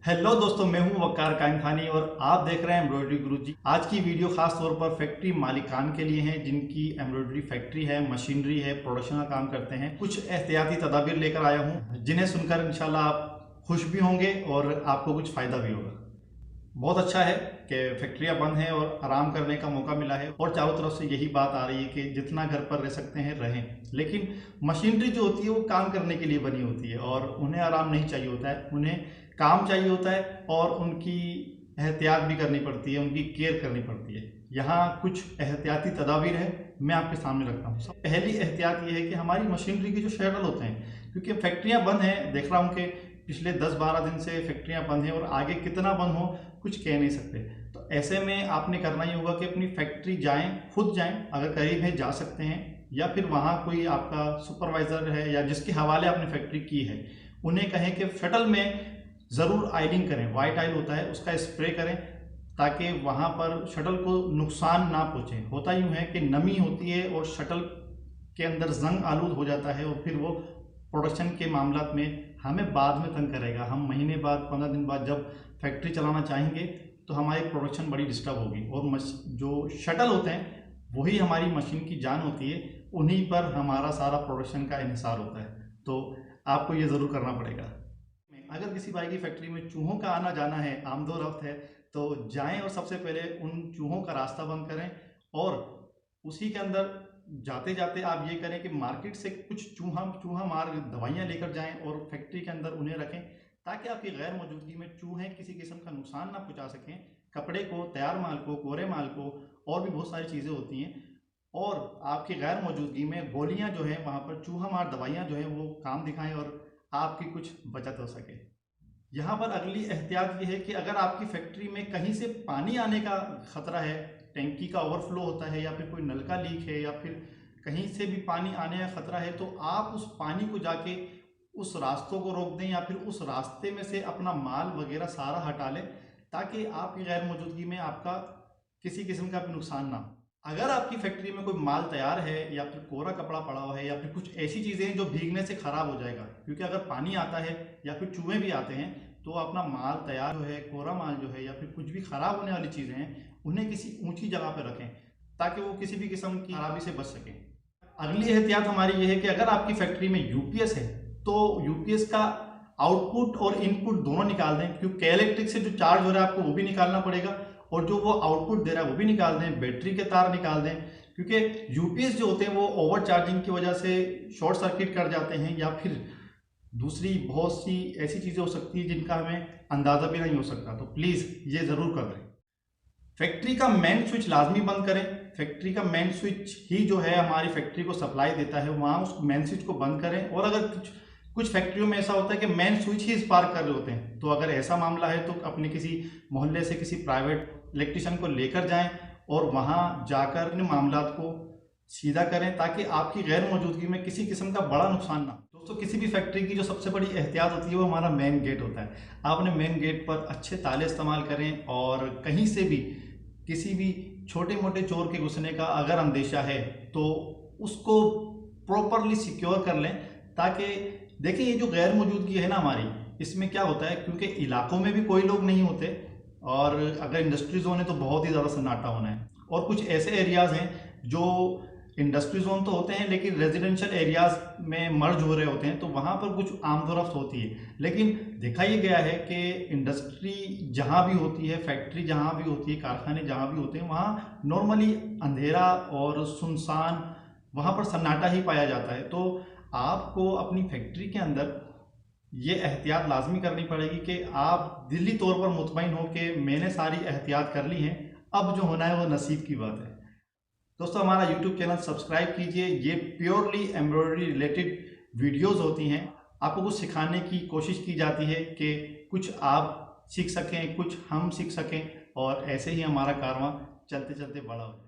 Hello दोस्तों, मैं हूं वकार कायम और आप देख रहे हैं एम्ब्रॉयडरी गुरुजी। आज की वीडियो खास तौर पर फैक्ट्री मालिकान के लिए है जिनकी एम्ब्रॉयडरी फैक्ट्री है, मशीनरी है, प्रोडक्शन का काम करते हैं। कुछ एहतियाती तदाबीर लेकर आया हूं जिन्हें सुनकर इंशाल्लाह आप खुश भी होंगे और आपको कुछ फ़ायदा भी होगा। बहुत अच्छा है कि फैक्ट्रियां बंद हैं और आराम करने का मौका मिला है और चारों तरफ से यही बात आ रही है कि जितना घर पर रह सकते हैं रहें। लेकिन मशीनरी जो होती है वो काम करने के लिए बनी होती है और उन्हें आराम नहीं चाहिए होता है, उन्हें काम चाहिए होता है और उनकी एहतियात भी करनी पड़ती है, उनकी केयर करनी पड़ती है। यहाँ कुछ एहतियाती तदाबीर है, मैं आपके सामने रखता हूँ। पहली एहतियात ये है कि हमारी मशीनरी के जो शटल होते हैं, क्योंकि फैक्ट्रियाँ बंद हैं, देख रहा हूँ कि पिछले 10-12 दिन से फैक्ट्रियाँ बंद हैं और आगे कितना बंद हो कुछ कह नहीं सकते। तो ऐसे में आपने करना ही होगा कि अपनी फैक्ट्री जाएं, खुद जाएं, अगर करीब है जा सकते हैं, या फिर वहाँ कोई आपका सुपरवाइज़र है या जिसके हवाले आपने फैक्ट्री की है उन्हें कहें कि शटल में ज़रूर आयलिंग करें। वाइट आयल होता है उसका स्प्रे करें ताकि वहाँ पर शटल को नुकसान ना पहुँचे। होता यूँ है कि नमी होती है और शटल के अंदर जंग आलूद हो जाता है और फिर वो प्रोडक्शन के मामलात में हमें बाद में तंग करेगा। हम महीने बाद 15 दिन बाद जब फैक्ट्री चलाना चाहेंगे तो हमारी प्रोडक्शन बड़ी डिस्टर्ब होगी और जो शटल होते हैं वही हमारी मशीन की जान होती है, उन्हीं पर हमारा सारा प्रोडक्शन का इन्हिसार होता है। तो आपको ये ज़रूर करना पड़ेगा। अगर किसी भाई की फैक्ट्री में चूहों का आना जाना है, आमदोरफ्त है, तो जाएं और सबसे पहले उन चूहों का रास्ता बंद करें और उसी के अंदर जाते जाते आप ये करें कि मार्केट से कुछ चूहा मार दवाइयाँ लेकर जाएं और फैक्ट्री के अंदर उन्हें रखें ताकि आपकी गैर मौजूदगी में चूहे किसी किस्म का नुकसान ना पहुंचा सकें। कपड़े को, तैयार माल को, कोरे माल को और भी बहुत सारी चीज़ें होती हैं और आपकी गैर मौजूदगी में गोलियां जो हैं वहाँ पर चूहा मार दवाइयाँ जो हैं वो काम दिखाएं और आपकी कुछ बचत हो सके। यहाँ पर अगली एहतियात ये है कि अगर आपकी फैक्ट्री में कहीं से पानी आने का खतरा है, टैंकी का ओवरफ्लो होता है या फिर कोई नल का लीक है या फिर कहीं से भी पानी आने का खतरा है, तो आप उस पानी को जाके उस रास्तों को रोक दें या फिर उस रास्ते में से अपना माल वगैरह सारा हटा लें ताकि आपकी गैर मौजूदगी में आपका किसी किस्म का भी नुकसान ना हो। अगर आपकी फैक्ट्री में कोई माल तैयार है या फिर कोरा कपड़ा पड़ा हुआ है या फिर कुछ ऐसी चीज़ें हैं जो भीगने से ख़राब हो जाएगा, क्योंकि अगर पानी आता है या फिर चूहे भी आते हैं तो अपना माल तैयार जो है, कोरा माल जो है या फिर कुछ भी ख़राब होने वाली चीज़ें हैं उन्हें किसी ऊंची जगह पर रखें ताकि वो किसी भी किस्म की खराबी से बच सकें। अगली एहतियात हमारी ये है कि अगर आपकी फैक्ट्री में यूपीएस है तो यूपीएस का आउटपुट और इनपुट दोनों निकाल दें, क्योंकि इलेक्ट्रिक से जो चार्ज हो रहा है आपको वो भी निकालना पड़ेगा और जो वो आउटपुट दे रहा है वो भी निकाल दें। बैटरी के तार निकाल दें, क्योंकि यूपीएस जो होते हैं वो ओवर चार्जिंग की वजह से शॉर्ट सर्किट कर जाते हैं या फिर दूसरी बहुत सी ऐसी चीज़ें हो सकती है जिनका हमें अंदाज़ा भी नहीं हो सकता। तो प्लीज़ ये ज़रूर कर दें। फैक्ट्री का मेन स्विच लाजमी बंद करें। फैक्ट्री का मेन स्विच ही जो है हमारी फैक्ट्री को सप्लाई देता है, वहाँ उस मेन स्विच को बंद करें। और अगर कुछ फैक्ट्रियों में ऐसा होता है कि मेन स्विच ही स्पार्क कर रहे होते हैं, तो अगर ऐसा मामला है तो अपने किसी मोहल्ले से किसी प्राइवेट इलेक्ट्रिशियन को लेकर जाएं और वहाँ जाकर अपने मामलात को सीधा करें ताकि आपकी गैर मौजूदगी में किसी किस्म का बड़ा नुकसान ना। दोस्तों, किसी भी फैक्ट्री की जो सबसे बड़ी एहतियात होती है वो हमारा मेन गेट होता है। आप अपने मेन गेट पर अच्छे ताले इस्तेमाल करें और कहीं से भी किसी भी छोटे मोटे चोर के घुसने का अगर अंदेशा है तो उसको प्रॉपरली सिक्योर कर लें ताकि देखिए ये जो गैर मौजूदगी है ना हमारी, इसमें क्या होता है, क्योंकि इलाकों में भी कोई लोग नहीं होते और अगर इंडस्ट्री जोन है तो बहुत ही ज़्यादा सन्नाटा होना है और कुछ ऐसे एरियाज़ हैं जो इंडस्ट्री जोन तो होते हैं लेकिन रेजिडेंशियल एरियाज़ में मर्ज हो रहे होते हैं, तो वहाँ पर कुछ आमदोरफ्त होती है। लेकिन देखा ये गया है कि इंडस्ट्री जहाँ भी होती है, फैक्ट्री जहाँ भी होती है, कारखाने जहाँ भी होते हैं, वहाँ नॉर्मली अंधेरा और सुनसान, वहाँ पर सन्नाटा ही पाया जाता है। तो आपको अपनी फैक्ट्री के अंदर ये एहतियात लाजमी करनी पड़ेगी कि आप दिली तौर पर मुतमईन हो कि मैंने सारी एहतियात कर ली हैं, अब जो होना है वो नसीब की बात है। दोस्तों, हमारा यूट्यूब चैनल सब्सक्राइब कीजिए। ये प्योरली एम्ब्रॉयडरी रिलेटेड वीडियोस होती हैं। आपको कुछ सिखाने की कोशिश की जाती है कि कुछ आप सीख सकें, कुछ हम सीख सकें और ऐसे ही हमारा कारवां चलते चलते बड़ा हो जाए।